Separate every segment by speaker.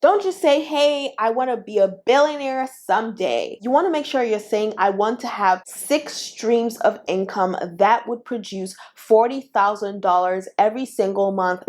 Speaker 1: Don't just say, hey, I want to be a billionaire someday. You want to make sure you're saying, I want to have 6 streams of income that would produce $40,000 every single month.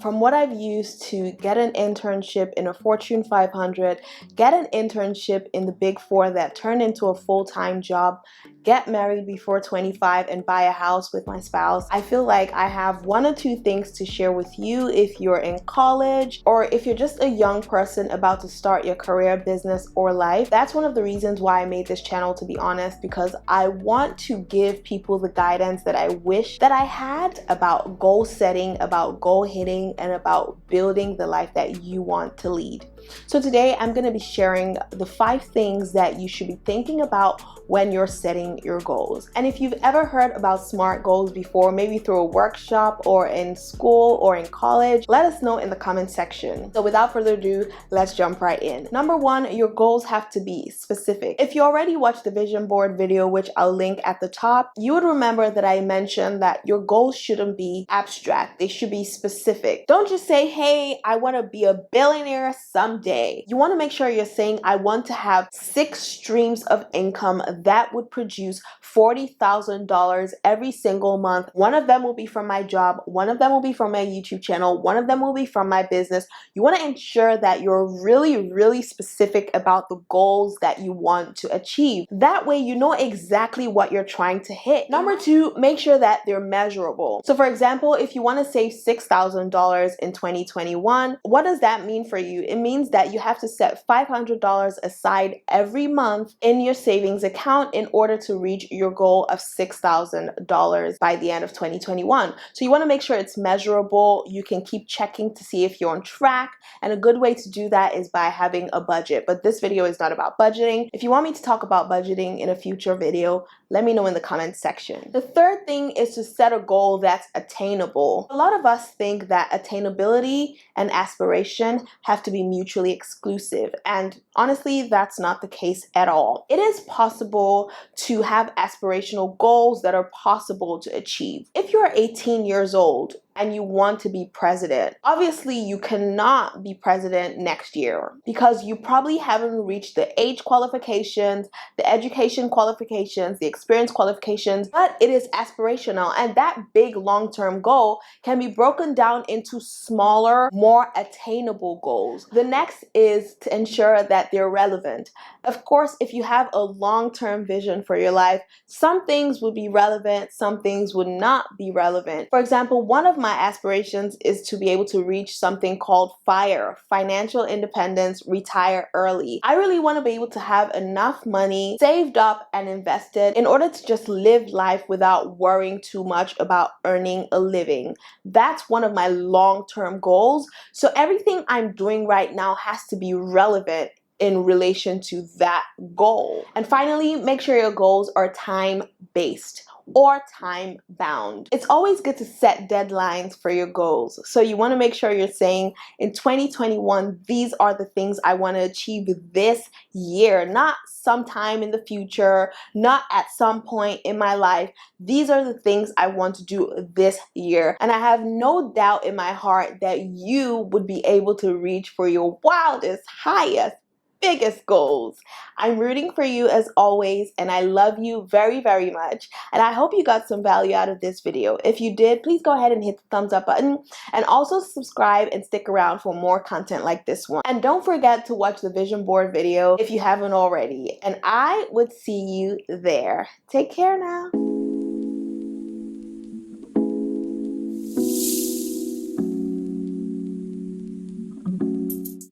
Speaker 1: From what I've used to get an internship in a Fortune 500, get an internship in the Big Four that turned into a full-time job, get married before 25 and buy a house with my spouse, I feel like I have 1 or 2 things to share with you if you're in college or if you're just a young person about to start your career, business, or life. That's one of the reasons why I made this channel, to be honest, because I want to give people the guidance that I wish that I had about goal setting, about goal hitting, and about building the life that you want to lead. So today I'm going to be sharing the 5 things that you should be thinking about when you're setting your goals. And if you've ever heard about SMART goals before, maybe through a workshop or in school or in college, let us know in the comment section. So without further ado, let's jump right in. Number 1, your goals have to be specific. If you already watched the vision board video, which I'll link at the top, you would remember that I mentioned that your goals shouldn't be abstract. They should be specific. Don't just say, hey, I want to be a billionaire someday. You want to make sure you're saying, I want to have 6 streams of income that would produce $40,000 every single month. 1 of them will be from my job, 1 of them will be from my YouTube channel, 1 of them will be from my business. You want to ensure that you're really specific about the goals that you want to achieve. That way you know exactly what you're trying to hit. Number 2, make sure that they're measurable. So for example, if you want to save $6,000 in 2021, what does that mean for you? It means that you have to set $500 aside every month in your savings account in order to reach your goal of $6,000 by the end of 2021. So you want to make sure it's measurable. You can keep checking to see if you're on track. And a good way to do that is by having a budget. But this video is not about budgeting. If you want me to talk about budgeting in a future video, let me know in the comments section. The 3rd thing is to set a goal that's attainable. A lot of us think that attainability and aspiration have to be mutually exclusive. And honestly, that's not the case at all. It is possible to have aspirational goals that are possible to achieve. If you're 18 years old and you want to be president, obviously you cannot be president next year because you probably haven't reached the age qualifications, the education qualifications, the experience qualifications, but it is aspirational, and that big long-term goal can be broken down into smaller, more attainable goals. The next is to ensure that they're relevant. Of course, if you have a long-term vision for your life, some things would be relevant, some things would not be relevant. For example, one of my aspirations is to be able to reach something called FIRE, financial independence, retire early. I really want to be able to have enough money saved up and invested in order to just live life without worrying too much about earning a living. That's one of my long-term goals. So everything I'm doing right now has to be relevant in relation to that goal. And finally, make sure your goals are time-based or time-bound. It's always good to set deadlines for your goals. So you want to make sure you're saying, in 2021, these are the things I want to achieve this year, not sometime in the future, not at some point in my life. These are the things I want to do this year. And I have no doubt in my heart that you would be able to reach for your wildest, highest, biggest goals. I'm rooting for you as always, and I love you very much, and I hope you got some value out of this video. If you did, please go ahead and hit the thumbs up button and also subscribe and stick around for more content like this one. And don't forget to watch the vision board video if you haven't already, and I would see you there. Take care now.